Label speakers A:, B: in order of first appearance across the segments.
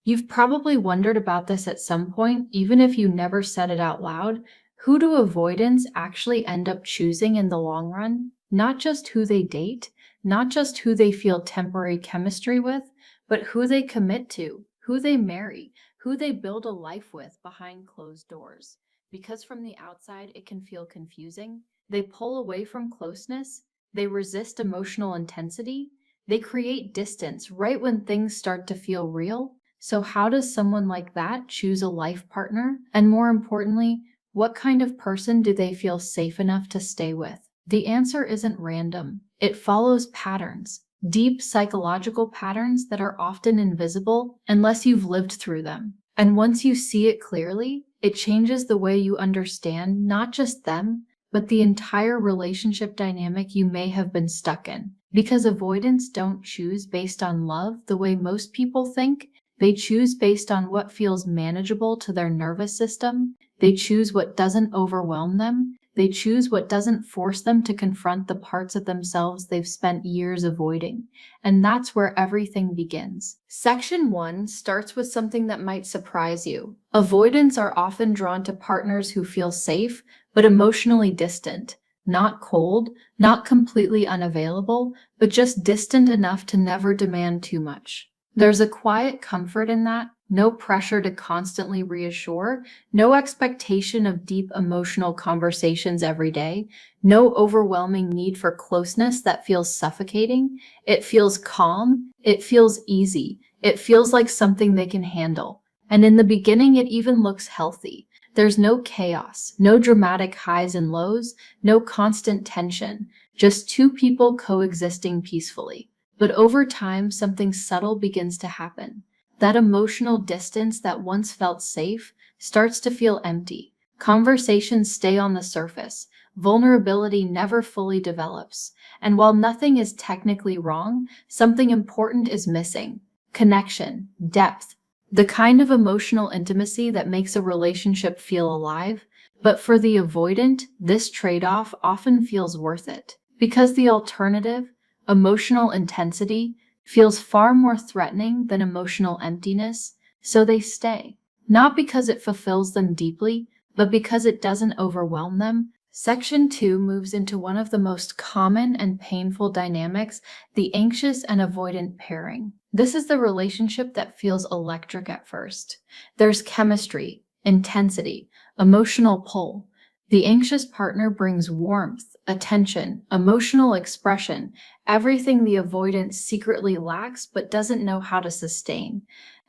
A: You've probably wondered about this at some point, even if you never said it out loud. Who do avoidants actually end up choosing in the long run? Not just who they date, not just who they feel temporary chemistry with, but who they commit to, who they marry, who they build a life with behind closed doors. Because from the outside, it can feel confusing. They pull away from closeness, they resist emotional intensity, they create distance right when things start to feel real. So, how does someone like that choose a life partner? And more importantly, what kind of person do they feel safe enough to stay with? The answer isn't random. It follows patterns, deep psychological patterns that are often invisible unless you've lived through them. And once you see it clearly, it changes the way you understand not just them, but the entire relationship dynamic you may have been stuck in. Because avoidants don't choose based on love the way most people think. They choose based on what feels manageable to their nervous system. They choose what doesn't overwhelm them. They choose what doesn't force them to confront the parts of themselves they've spent years avoiding. And that's where everything begins. Section 1 starts with something that might surprise you. Avoidants are often drawn to partners who feel safe, but emotionally distant. Not cold, not completely unavailable, but just distant enough to never demand too much. There's a quiet comfort in that, no pressure to constantly reassure, no expectation of deep emotional conversations every day, no overwhelming need for closeness that feels suffocating. It feels calm, it feels easy, it feels like something they can handle. And in the beginning, it even looks healthy. There's no chaos, no dramatic highs and lows, no constant tension, just two people coexisting peacefully. But over time, something subtle begins to happen. That emotional distance that once felt safe starts to feel empty. Conversations stay on the surface. Vulnerability never fully develops. And while nothing is technically wrong, something important is missing. Connection, depth, the kind of emotional intimacy that makes a relationship feel alive. But for the avoidant, this trade-off often feels worth it. Because the alternative, emotional intensity, feels far more threatening than emotional emptiness, so they stay. Not because it fulfills them deeply, but because it doesn't overwhelm them. Section 2 moves into one of the most common and painful dynamics, the anxious and avoidant pairing. This is the relationship that feels electric at first. There's chemistry, intensity, emotional pull. The anxious partner brings warmth, attention, emotional expression, everything the avoidant secretly lacks but doesn't know how to sustain.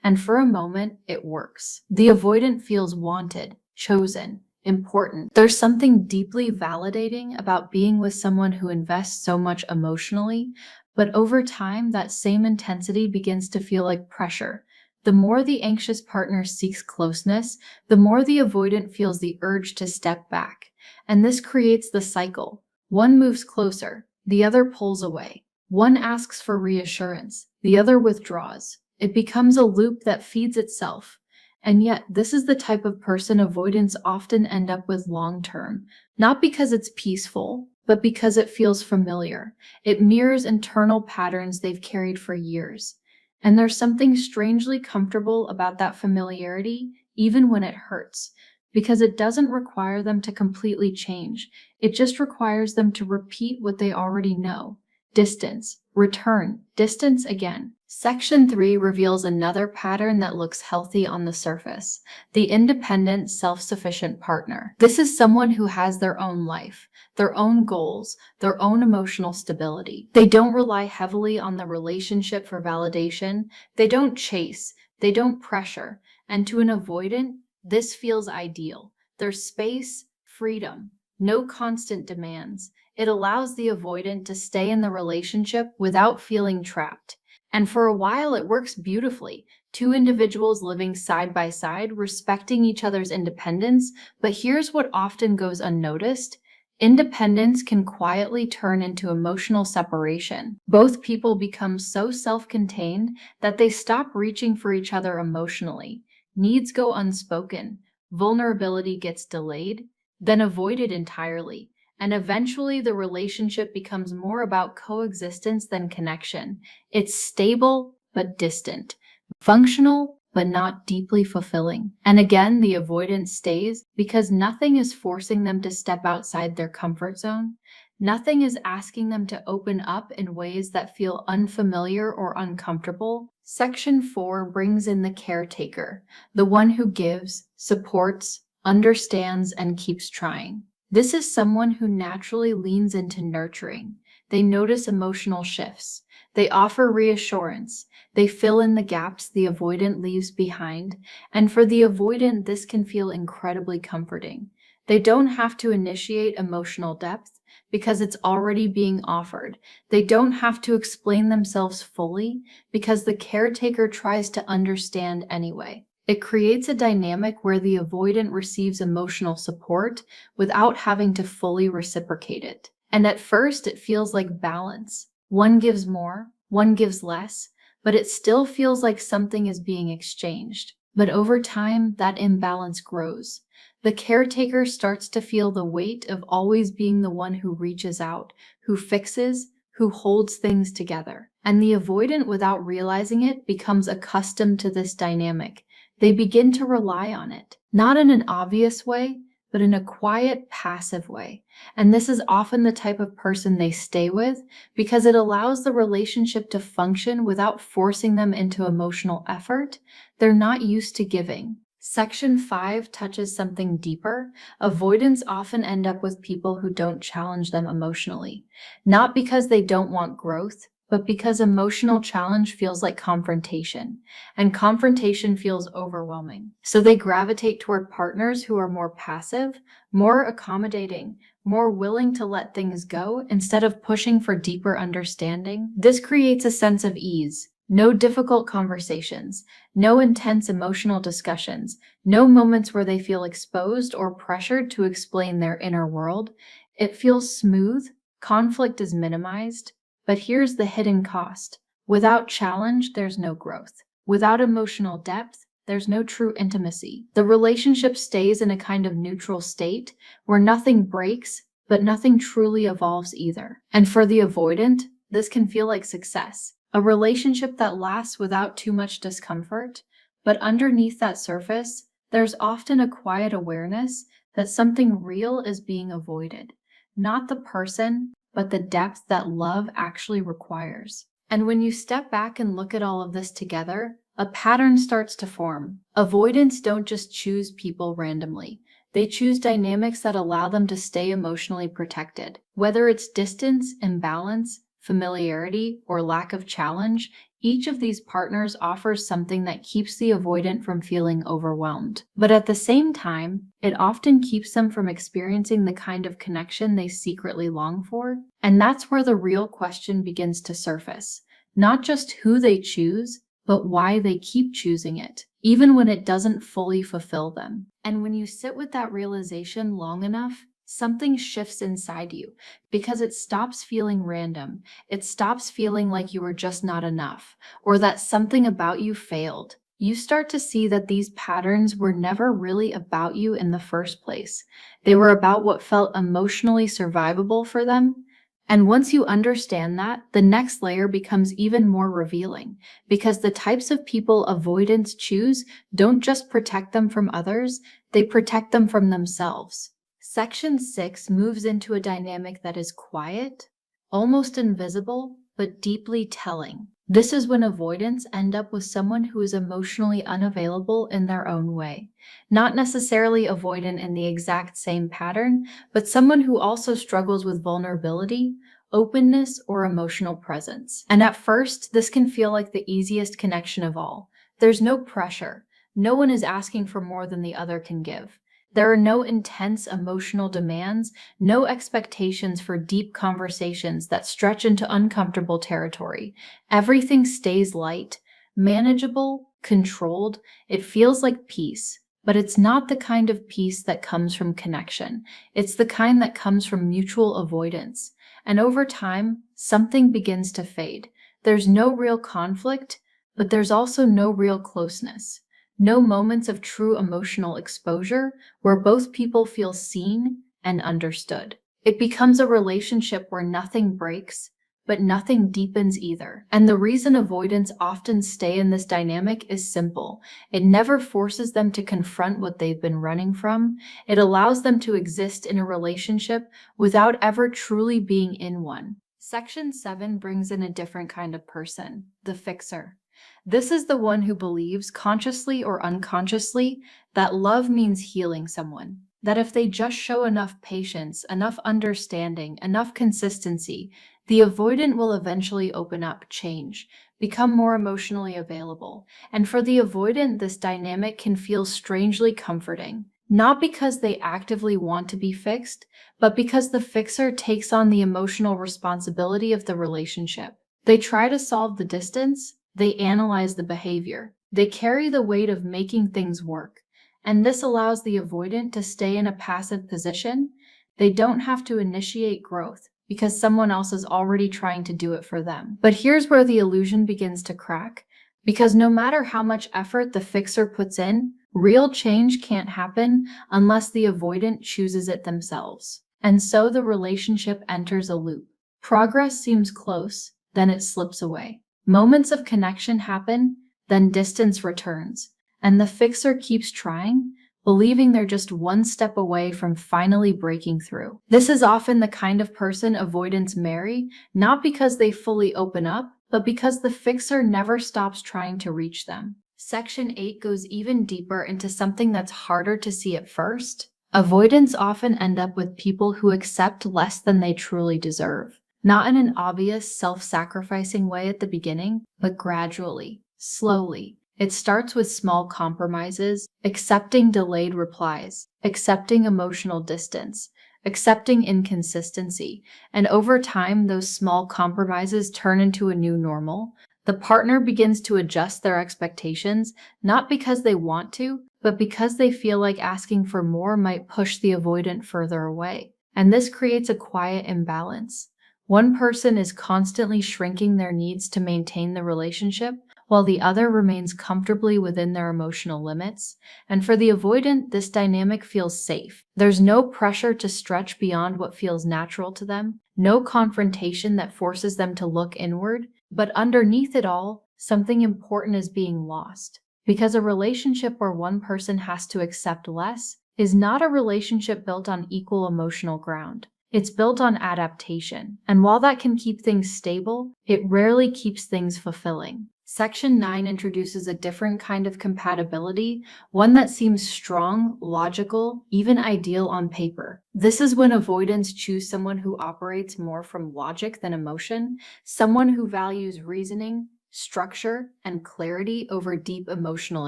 A: And for a moment, it works. The avoidant feels wanted, chosen, important. There's something deeply validating about being with someone who invests so much emotionally, but over time, that same intensity begins to feel like pressure. The more the anxious partner seeks closeness, the more the avoidant feels the urge to step back. And this creates the cycle. One moves closer, the other pulls away. One asks for reassurance, the other withdraws. It becomes a loop that feeds itself. And yet, this is the type of person avoidants often end up with long-term, not because it's peaceful, but because it feels familiar. It mirrors internal patterns they've carried for years. And there's something strangely comfortable about that familiarity, even when it hurts, because it doesn't require them to completely change. It just requires them to repeat what they already know. Distance, return, distance again. Section 3 reveals another pattern that looks healthy on the surface: the independent, self-sufficient partner. This is someone who has their own life, their own goals, their own emotional stability. They don't rely heavily on the relationship for validation. They don't chase. They don't pressure. And to an avoidant, this feels ideal. There's space, freedom, no constant demands. It allows the avoidant to stay in the relationship without feeling trapped. And for a while, it works beautifully. Two individuals living side by side, respecting each other's independence. But here's what often goes unnoticed. Independence can quietly turn into emotional separation. Both people become so self-contained that they stop reaching for each other emotionally. Needs go unspoken. Vulnerability gets delayed, then avoided entirely. And eventually the relationship becomes more about coexistence than connection. It's stable but distant, functional but not deeply fulfilling. And again, the avoidance stays because nothing is forcing them to step outside their comfort zone. Nothing is asking them to open up in ways that feel unfamiliar or uncomfortable. Section 4 brings in the caretaker, the one who gives, supports, understands, and keeps trying. This is someone who naturally leans into nurturing. They notice emotional shifts. They offer reassurance. They fill in the gaps the avoidant leaves behind. And for the avoidant, this can feel incredibly comforting. They don't have to initiate emotional depth because it's already being offered. They don't have to explain themselves fully because the caretaker tries to understand anyway. It creates a dynamic where the avoidant receives emotional support without having to fully reciprocate it. And at first, it feels like balance. One gives more, one gives less, but it still feels like something is being exchanged. But over time, that imbalance grows. The caretaker starts to feel the weight of always being the one who reaches out, who fixes, who holds things together. And the avoidant, without realizing it, becomes accustomed to this dynamic. They begin to rely on it, not in an obvious way, but in a quiet, passive way. And this is often the type of person they stay with because it allows the relationship to function without forcing them into emotional effort they're not used to giving. Section 5 touches something deeper. Avoidants often end up with people who don't challenge them emotionally, not because they don't want growth, but because emotional challenge feels like confrontation, and confrontation feels overwhelming. So they gravitate toward partners who are more passive, more accommodating, more willing to let things go instead of pushing for deeper understanding. This creates a sense of ease. No difficult conversations, no intense emotional discussions, no moments where they feel exposed or pressured to explain their inner world. It feels smooth, conflict is minimized. But here's the hidden cost. Without challenge, there's no growth. Without emotional depth, there's no true intimacy. The relationship stays in a kind of neutral state where nothing breaks, but nothing truly evolves either. And for the avoidant, this can feel like success. A relationship that lasts without too much discomfort, but underneath that surface, there's often a quiet awareness that something real is being avoided. Not the person, but the depth that love actually requires. And when you step back and look at all of this together, a pattern starts to form. Avoidants don't just choose people randomly. They choose dynamics that allow them to stay emotionally protected. Whether it's distance, imbalance, familiarity, or lack of challenge, each of these partners offers something that keeps the avoidant from feeling overwhelmed. But at the same time, it often keeps them from experiencing the kind of connection they secretly long for. And that's where the real question begins to surface. Not just who they choose, but why they keep choosing it, even when it doesn't fully fulfill them. And when you sit with that realization long enough, something shifts inside you because it stops feeling random. It stops feeling like you were just not enough or that something about you failed. You start to see that these patterns were never really about you in the first place. They were about what felt emotionally survivable for them. And once you understand that, the next layer becomes even more revealing because the types of people avoidants choose don't just protect them from others, they protect them from themselves. Section 6 moves into a dynamic that is quiet, almost invisible, but deeply telling. This is when avoidants end up with someone who is emotionally unavailable in their own way. Not necessarily avoidant in the exact same pattern, but someone who also struggles with vulnerability, openness, or emotional presence. And at first, this can feel like the easiest connection of all. There's no pressure. No one is asking for more than the other can give. There are no intense emotional demands, no expectations for deep conversations that stretch into uncomfortable territory. Everything stays light, manageable, controlled. It feels like peace, but it's not the kind of peace that comes from connection. It's the kind that comes from mutual avoidance. And over time, something begins to fade. There's no real conflict, but there's also no real closeness. No moments of true emotional exposure where both people feel seen and understood. It becomes a relationship where nothing breaks, but nothing deepens either. And the reason avoidants often stay in this dynamic is simple. It never forces them to confront what they've been running from. It allows them to exist in a relationship without ever truly being in one. Section 7 brings in a different kind of person, the fixer. This is the one who believes, consciously or unconsciously, that love means healing someone. That if they just show enough patience, enough understanding, enough consistency, the avoidant will eventually open up, change, become more emotionally available. And for the avoidant, this dynamic can feel strangely comforting. Not because they actively want to be fixed, but because the fixer takes on the emotional responsibility of the relationship. They try to solve the distance, they analyze the behavior, they carry the weight of making things work. And this allows the avoidant to stay in a passive position. They don't have to initiate growth because someone else is already trying to do it for them. But here's where the illusion begins to crack, because no matter how much effort the fixer puts in, real change can't happen unless the avoidant chooses it themselves. And so the relationship enters a loop. Progress seems close, then it slips away. Moments of connection happen, then distance returns. And the fixer keeps trying, believing they're just one step away from finally breaking through. This is often the kind of person avoidants marry, not because they fully open up, but because the fixer never stops trying to reach them. Section 8 goes even deeper into something that's harder to see at first. Avoidants often end up with people who accept less than they truly deserve. Not in an obvious, self-sacrificing way at the beginning, but gradually, slowly. It starts with small compromises, accepting delayed replies, accepting emotional distance, accepting inconsistency, and over time, those small compromises turn into a new normal. The partner begins to adjust their expectations, not because they want to, but because they feel like asking for more might push the avoidant further away. And this creates a quiet imbalance. One person is constantly shrinking their needs to maintain the relationship, while the other remains comfortably within their emotional limits. And for the avoidant, this dynamic feels safe. There's no pressure to stretch beyond what feels natural to them, no confrontation that forces them to look inward, but underneath it all, something important is being lost. Because a relationship where one person has to accept less is not a relationship built on equal emotional ground. It's built on adaptation. And while that can keep things stable, it rarely keeps things fulfilling. Section 9 introduces a different kind of compatibility, one that seems strong, logical, even ideal on paper. This is when avoidants choose someone who operates more from logic than emotion, someone who values reasoning, structure, and clarity over deep emotional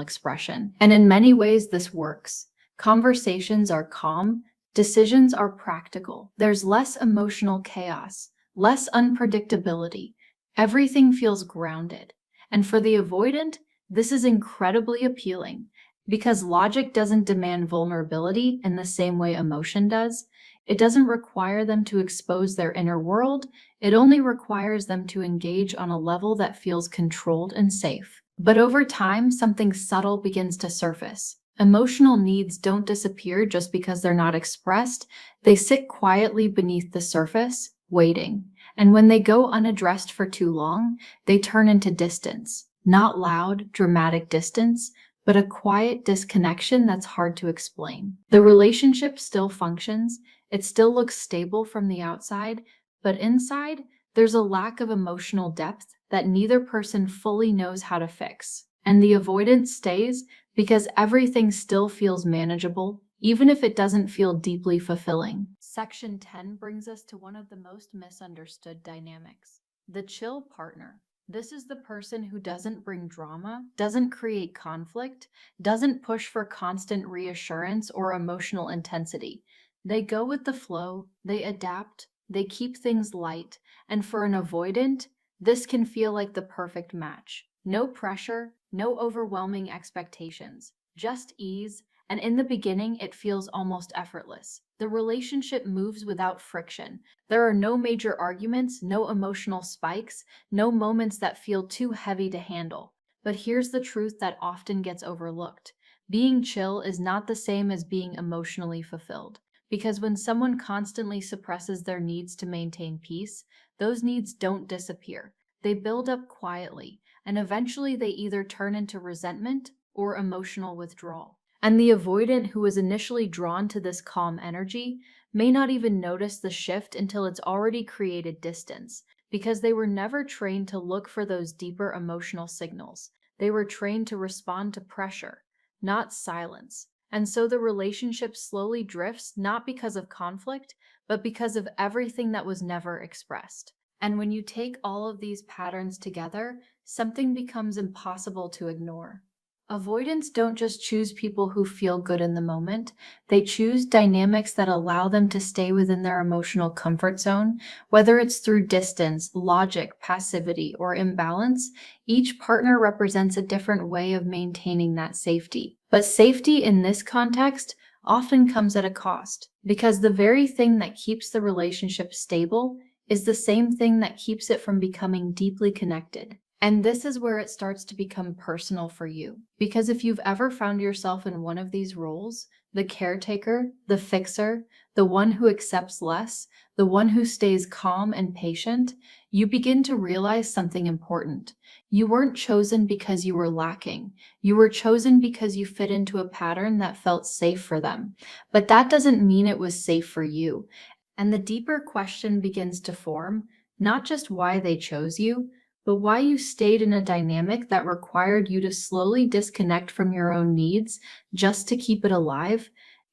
A: expression. And in many ways, this works. Conversations are calm, decisions are practical. There's less emotional chaos, less unpredictability. Everything feels grounded. And for the avoidant, this is incredibly appealing because logic doesn't demand vulnerability in the same way emotion does. It doesn't require them to expose their inner world. It only requires them to engage on a level that feels controlled and safe. But over time, something subtle begins to surface. Emotional needs don't disappear just because they're not expressed. They sit quietly beneath the surface, waiting. And when they go unaddressed for too long, they turn into distance. Not loud, dramatic distance, but a quiet disconnection that's hard to explain. The relationship still functions, it still looks stable from the outside, but inside, there's a lack of emotional depth that neither person fully knows how to fix. And the avoidance stays because everything still feels manageable, even if it doesn't feel deeply fulfilling. Section 10 brings us to one of the most misunderstood dynamics, the chill partner. This is the person who doesn't bring drama, doesn't create conflict, doesn't push for constant reassurance or emotional intensity. They go with the flow, they adapt, they keep things light, and for an avoidant, this can feel like the perfect match. No pressure, no overwhelming expectations, just ease, and in the beginning, it feels almost effortless. The relationship moves without friction. There are no major arguments, no emotional spikes, no moments that feel too heavy to handle. But here's the truth that often gets overlooked. Being chill is not the same as being emotionally fulfilled. Because when someone constantly suppresses their needs to maintain peace, those needs don't disappear. They build up quietly, and eventually they either turn into resentment or emotional withdrawal. And the avoidant who is initially drawn to this calm energy may not even notice the shift until it's already created distance, because they were never trained to look for those deeper emotional signals. They were trained to respond to pressure, not silence. And so the relationship slowly drifts, not because of conflict, but because of everything that was never expressed. And when you take all of these patterns together, something becomes impossible to ignore. Avoidants don't just choose people who feel good in the moment, they choose dynamics that allow them to stay within their emotional comfort zone, whether it's through distance, logic, passivity, or imbalance. Each partner represents a different way of maintaining that safety. But safety in this context often comes at a cost, because the very thing that keeps the relationship stable is the same thing that keeps it from becoming deeply connected. And this is where it starts to become personal for you. Because if you've ever found yourself in one of these roles, the caretaker, the fixer, the one who accepts less, the one who stays calm and patient, you begin to realize something important. You weren't chosen because you were lacking. You were chosen because you fit into a pattern that felt safe for them. But that doesn't mean it was safe for you. And the deeper question begins to form, not just why they chose you, but why you stayed in a dynamic that required you to slowly disconnect from your own needs just to keep it alive.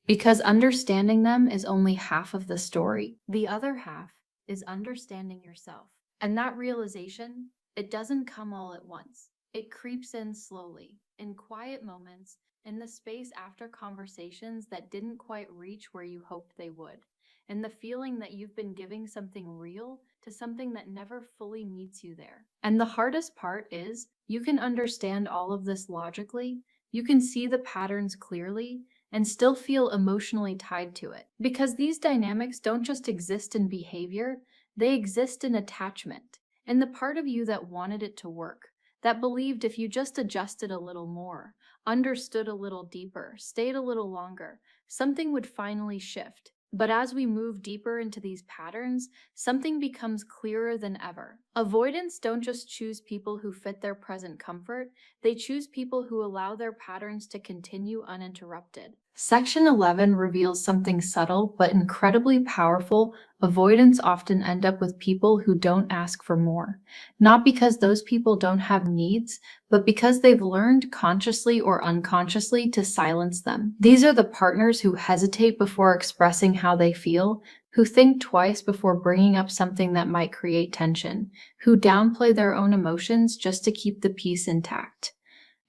A: Because understanding them is only half of the story. The other half is understanding yourself. And that realization, it doesn't come all at once. It creeps in slowly, in quiet moments, in the space after conversations that didn't quite reach where you hoped they would. And the feeling that you've been giving something real to something that never fully meets you there. And the hardest part is, you can understand all of this logically, you can see the patterns clearly, and still feel emotionally tied to it. Because these dynamics don't just exist in behavior, they exist in attachment, in the part of you that wanted it to work, that believed if you just adjusted a little more, understood a little deeper, stayed a little longer, something would finally shift. But as we move deeper into these patterns, something becomes clearer than ever. Avoidants don't just choose people who fit their present comfort, they choose people who allow their patterns to continue uninterrupted. Section 11 reveals something subtle but incredibly powerful. Avoidants often end up with people who don't ask for more. Not because those people don't have needs, but because they've learned consciously or unconsciously to silence them. These are the partners who hesitate before expressing how they feel, who think twice before bringing up something that might create tension, who downplay their own emotions just to keep the peace intact.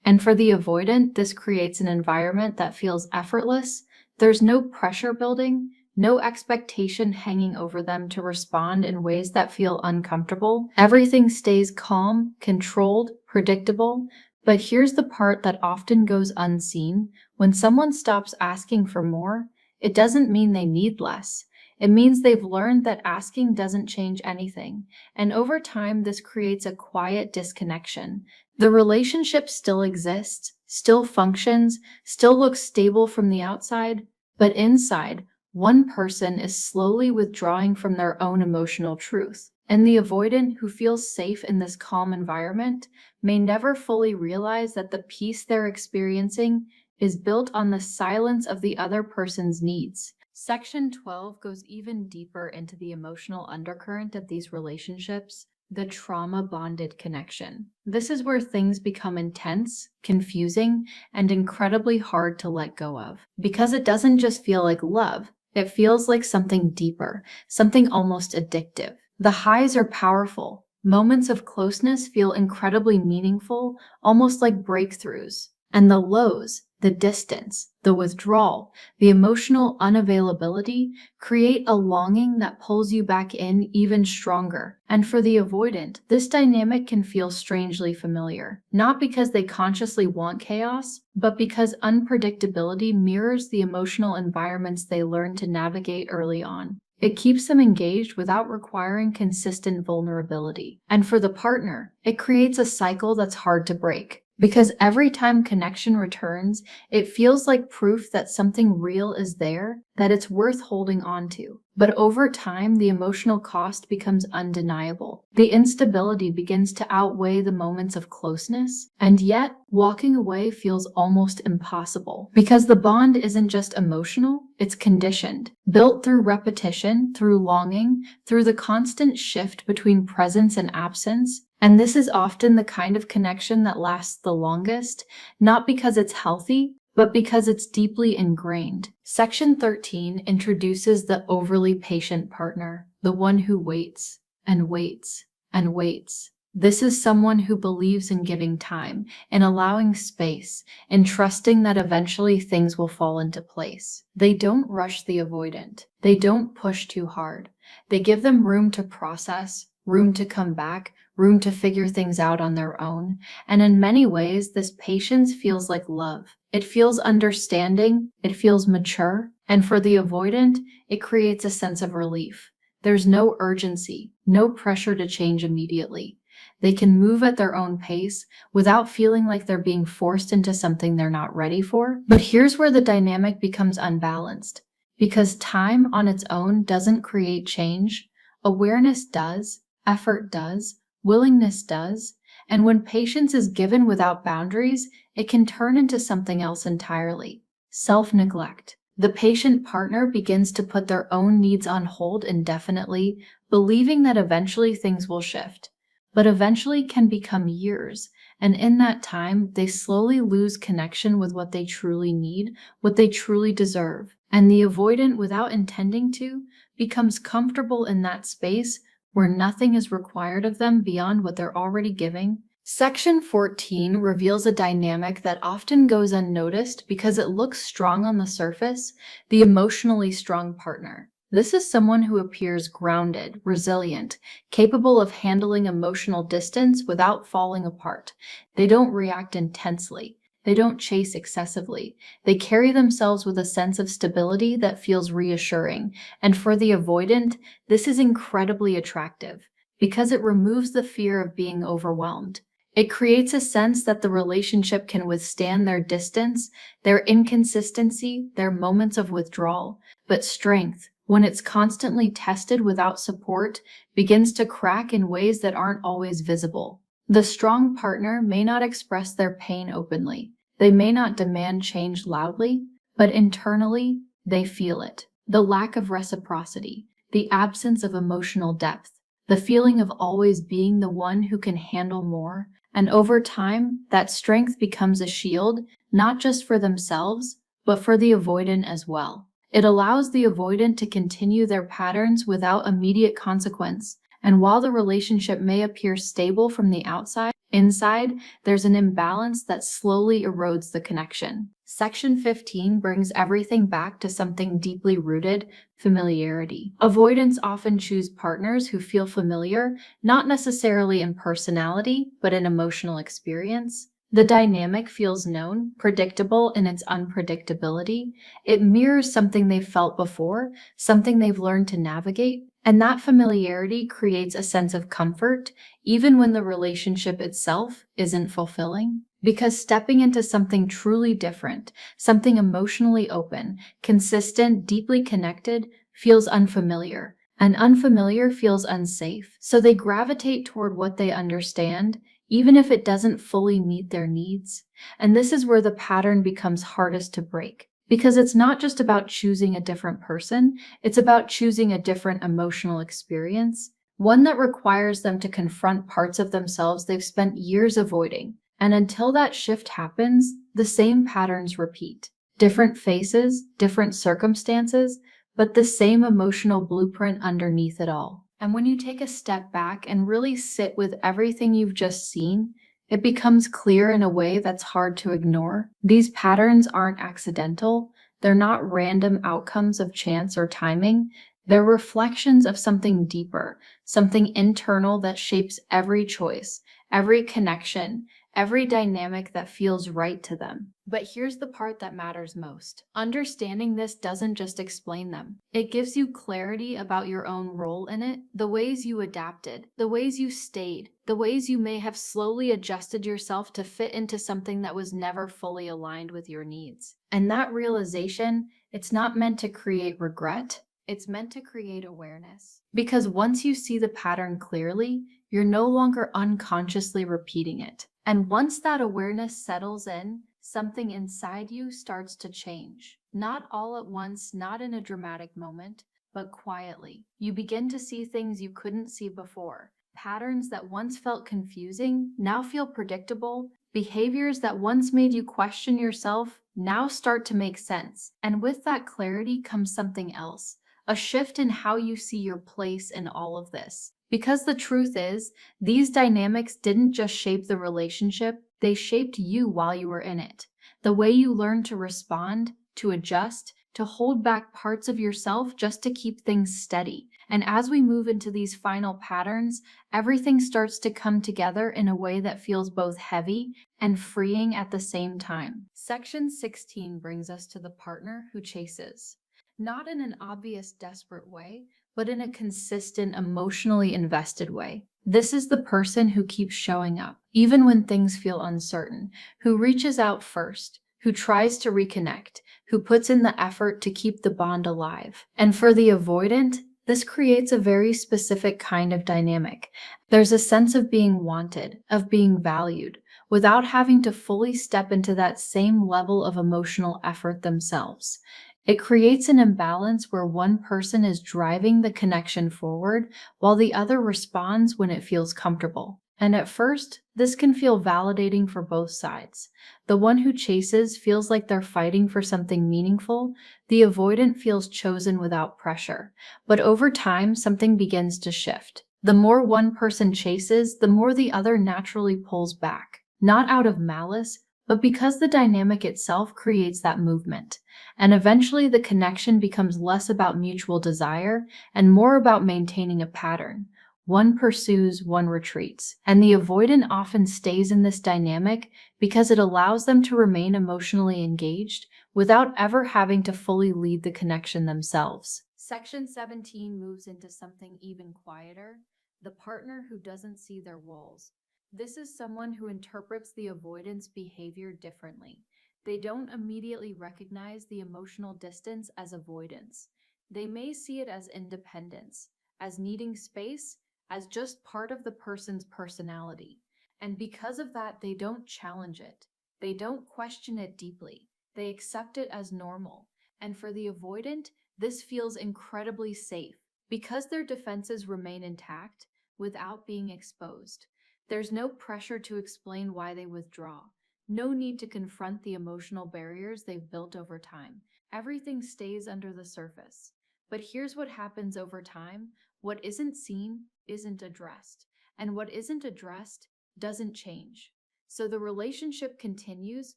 A: And for the avoidant, this creates an environment that feels effortless. There's no pressure building, no expectation hanging over them to respond in ways that feel uncomfortable. Everything stays calm, controlled, predictable. But here's the part that often goes unseen. When someone stops asking for more, it doesn't mean they need less. It means they've learned that asking doesn't change anything. And over time, this creates a quiet disconnection. The relationship still exists, still functions, still looks stable from the outside, but inside, one person is slowly withdrawing from their own emotional truth. And the avoidant who feels safe in this calm environment may never fully realize that the peace they're experiencing is built on the silence of the other person's needs. Section 12 goes even deeper into the emotional undercurrent of these relationships, the trauma-bonded connection. This is where things become intense, confusing, and incredibly hard to let go of. Because it doesn't just feel like love, it feels like something deeper, something almost addictive. The highs are powerful. Moments of closeness feel incredibly meaningful, almost like breakthroughs. And the lows, the distance, the withdrawal, the emotional unavailability create a longing that pulls you back in even stronger. And for the avoidant, this dynamic can feel strangely familiar, not because they consciously want chaos, but because unpredictability mirrors the emotional environments they learn to navigate early on. It keeps them engaged without requiring consistent vulnerability. And for the partner, it creates a cycle that's hard to break. Because every time connection returns, it feels like proof that something real is there, that it's worth holding on to. But over time, the emotional cost becomes undeniable. The instability begins to outweigh the moments of closeness, and yet, walking away feels almost impossible. Because the bond isn't just emotional, it's conditioned, built through repetition, through longing, through the constant shift between presence and absence. And this is often the kind of connection that lasts the longest, not because it's healthy, but because it's deeply ingrained. Section 13 introduces the overly patient partner, the one who waits and waits and waits. This is someone who believes in giving time, in allowing space, in trusting that eventually things will fall into place. They don't rush the avoidant. They don't push too hard. They give them room to process, room to come back, room to figure things out on their own. And in many ways, this patience feels like love. It feels understanding, it feels mature, and for the avoidant, it creates a sense of relief. There's no urgency, no pressure to change immediately. They can move at their own pace without feeling like they're being forced into something they're not ready for. But here's where the dynamic becomes unbalanced. Because time on its own doesn't create change, awareness does, effort does, willingness does, and when patience is given without boundaries, it can turn into something else entirely. Self-neglect. The patient partner begins to put their own needs on hold indefinitely, believing that eventually things will shift. But eventually can become years, and in that time, they slowly lose connection with what they truly need, what they truly deserve. And the avoidant, without intending to, becomes comfortable in that space where nothing is required of them beyond what they're already giving. Section 14 reveals a dynamic that often goes unnoticed because it looks strong on the surface, the emotionally strong partner. This is someone who appears grounded, resilient, capable of handling emotional distance without falling apart. They don't react intensely. They don't chase excessively. They carry themselves with a sense of stability that feels reassuring. And for the avoidant, this is incredibly attractive because it removes the fear of being overwhelmed. It creates a sense that the relationship can withstand their distance, their inconsistency, their moments of withdrawal. But strength, when it's constantly tested without support, begins to crack in ways that aren't always visible. The strong partner may not express their pain openly. They may not demand change loudly, but internally, they feel it. The lack of reciprocity, the absence of emotional depth, the feeling of always being the one who can handle more. And over time, that strength becomes a shield, not just for themselves, but for the avoidant as well. It allows the avoidant to continue their patterns without immediate consequence. And while the relationship may appear stable from the outside, inside, there's an imbalance that slowly erodes the connection. Section 15 brings everything back to something deeply rooted: familiarity. Avoidants often choose partners who feel familiar, not necessarily in personality, but in emotional experience. The dynamic feels known, predictable in its unpredictability. It mirrors something they've felt before, something they've learned to navigate. And that familiarity creates a sense of comfort, even when the relationship itself isn't fulfilling. Because stepping into something truly different, something emotionally open, consistent, deeply connected, feels unfamiliar. And unfamiliar feels unsafe. So they gravitate toward what they understand, even if it doesn't fully meet their needs. And this is where the pattern becomes hardest to break. Because it's not just about choosing a different person, it's about choosing a different emotional experience, one that requires them to confront parts of themselves they've spent years avoiding. And until that shift happens, the same patterns repeat. Different faces, different circumstances, but the same emotional blueprint underneath it all. And when you take a step back and really sit with everything you've just seen, it becomes clear in a way that's hard to ignore. These patterns aren't accidental. They're not random outcomes of chance or timing. They're reflections of something deeper, something internal that shapes every choice, every connection, every dynamic that feels right to them. But here's the part that matters most. Understanding this doesn't just explain them. It gives you clarity about your own role in it, the ways you adapted, the ways you stayed, the ways you may have slowly adjusted yourself to fit into something that was never fully aligned with your needs. And that realization, it's not meant to create regret. It's meant to create awareness. Because once you see the pattern clearly, you're no longer unconsciously repeating it. And once that awareness settles in, something inside you starts to change. Not all at once, not in a dramatic moment, but quietly. You begin to see things you couldn't see before. Patterns that once felt confusing now feel predictable. Behaviors that once made you question yourself now start to make sense. And with that clarity comes something else. A shift in how you see your place in all of this. Because the truth is, these dynamics didn't just shape the relationship, they shaped you while you were in it. The way you learned to respond, to adjust, to hold back parts of yourself just to keep things steady. And as we move into these final patterns, everything starts to come together in a way that feels both heavy and freeing at the same time. Section 16 brings us to the partner who chases. Not in an obvious, desperate way, but in a consistent, emotionally invested way. This is the person who keeps showing up, even when things feel uncertain, who reaches out first, who tries to reconnect, who puts in the effort to keep the bond alive. And for the avoidant, this creates a very specific kind of dynamic. There's a sense of being wanted, of being valued, without having to fully step into that same level of emotional effort themselves. It creates an imbalance where one person is driving the connection forward while the other responds when it feels comfortable. And at first, this can feel validating for both sides. The one who chases feels like they're fighting for something meaningful. The avoidant feels chosen without pressure. But over time, something begins to shift. The more one person chases, the more the other naturally pulls back. Not out of malice, but because the dynamic itself creates that movement. And eventually the connection becomes less about mutual desire and more about maintaining a pattern. One pursues, one retreats. And the avoidant often stays in this dynamic because it allows them to remain emotionally engaged without ever having to fully lead the connection themselves. Section 17 moves into something even quieter, the partner who doesn't see their walls. This is someone who interprets the avoidance behavior differently. They don't immediately recognize the emotional distance as avoidance. They may see it as independence, as needing space, as just part of the person's personality. And because of that, they don't challenge it. They don't question it deeply. They accept it as normal. And for the avoidant, this feels incredibly safe because their defenses remain intact without being exposed. There's no pressure to explain why they withdraw. No need to confront the emotional barriers they've built over time. Everything stays under the surface. But here's what happens over time. What isn't seen isn't addressed. And what isn't addressed doesn't change. So the relationship continues,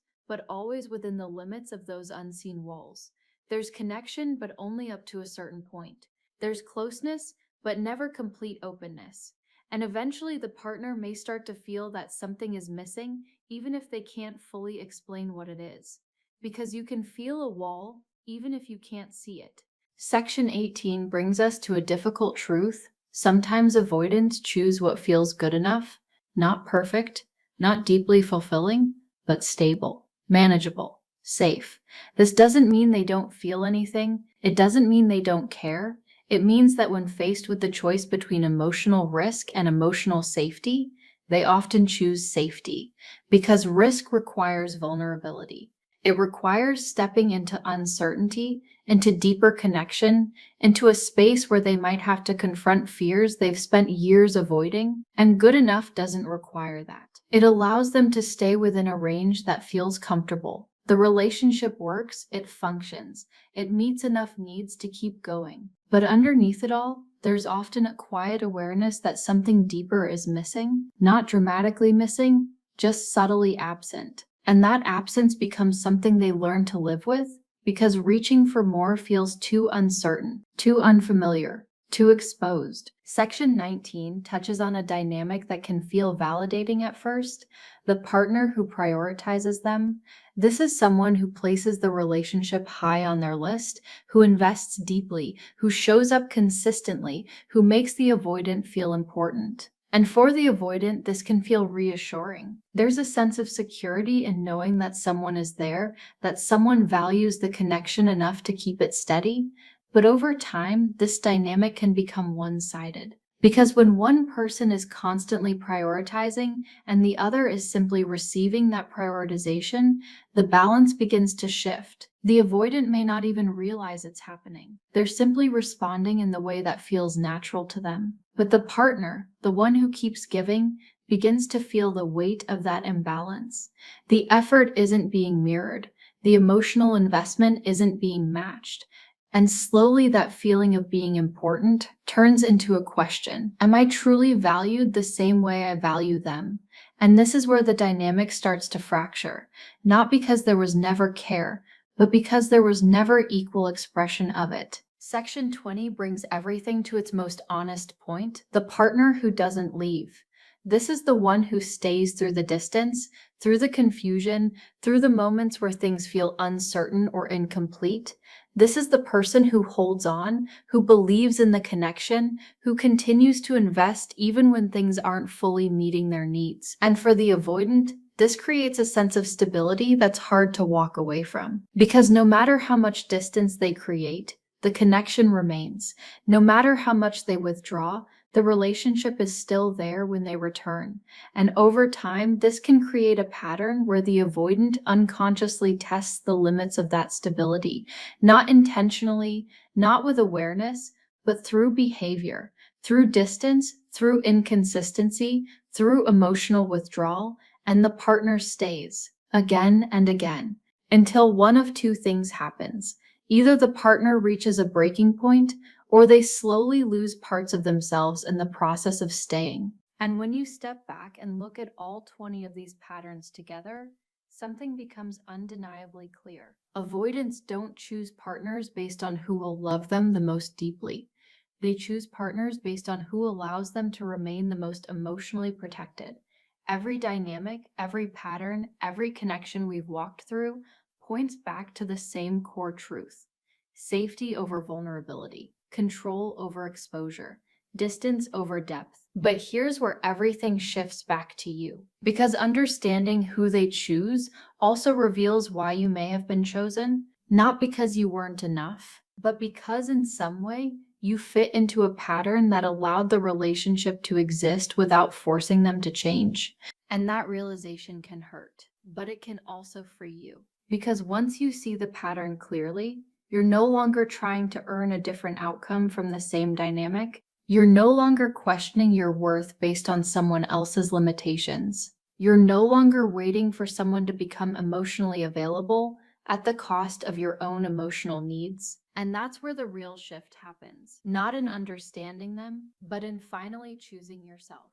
A: but always within the limits of those unseen walls. There's connection, but only up to a certain point. There's closeness, but never complete openness. And eventually the partner may start to feel that something is missing, even if they can't fully explain what it is. Because you can feel a wall, even if you can't see it. Section 18 brings us to a difficult truth. Sometimes avoidants choose what feels good enough, not perfect, not deeply fulfilling, but stable, manageable, safe. This doesn't mean they don't feel anything. It doesn't mean they don't care. It means that when faced with the choice between emotional risk and emotional safety, they often choose safety because risk requires vulnerability. It requires stepping into uncertainty, into deeper connection, into a space where they might have to confront fears they've spent years avoiding, and good enough doesn't require that. It allows them to stay within a range that feels comfortable. The relationship works, it functions, it meets enough needs to keep going. But underneath it all, there's often a quiet awareness that something deeper is missing, not dramatically missing, just subtly absent. And that absence becomes something they learn to live with because reaching for more feels too uncertain, too unfamiliar, too exposed. Section 19 touches on a dynamic that can feel validating at first: the partner who prioritizes them. This is someone who places the relationship high on their list, who invests deeply, who shows up consistently, who makes the avoidant feel important. And for the avoidant, this can feel reassuring. There's a sense of security in knowing that someone is there, that someone values the connection enough to keep it steady. But over time, this dynamic can become one-sided. Because when one person is constantly prioritizing and the other is simply receiving that prioritization, the balance begins to shift. The avoidant may not even realize it's happening. They're simply responding in the way that feels natural to them. But the partner, the one who keeps giving, begins to feel the weight of that imbalance. The effort isn't being mirrored. The emotional investment isn't being matched. And slowly that feeling of being important turns into a question. Am I truly valued the same way I value them? And this is where the dynamic starts to fracture. Not because there was never care, but because there was never equal expression of it. Section 20 brings everything to its most honest point: the partner who doesn't leave. This is the one who stays through the distance, through the confusion, through the moments where things feel uncertain or incomplete. This is the person who holds on, who believes in the connection, who continues to invest even when things aren't fully meeting their needs. And for the avoidant, this creates a sense of stability that's hard to walk away from. Because no matter how much distance they create, the connection remains. No matter how much they withdraw, the relationship is still there when they return. And over time, this can create a pattern where the avoidant unconsciously tests the limits of that stability, not intentionally, not with awareness, but through behavior, through distance, through inconsistency, through emotional withdrawal, and the partner stays again and again until one of two things happens. Either the partner reaches a breaking point, or they slowly lose parts of themselves in the process of staying. And when you step back and look at all 20 of these patterns together, something becomes undeniably clear. Avoidants don't choose partners based on who will love them the most deeply. They choose partners based on who allows them to remain the most emotionally protected. Every dynamic, every pattern, every connection we've walked through points back to the same core truth: safety over vulnerability, control over exposure, distance over depth. But here's where everything shifts back to you. Because understanding who they choose also reveals why you may have been chosen. Not because you weren't enough, but because in some way you fit into a pattern that allowed the relationship to exist without forcing them to change. And that realization can hurt, but it can also free you. Because once you see the pattern clearly, you're no longer trying to earn a different outcome from the same dynamic. You're no longer questioning your worth based on someone else's limitations. You're no longer waiting for someone to become emotionally available at the cost of your own emotional needs. And that's where the real shift happens. Not in understanding them, but in finally choosing yourself.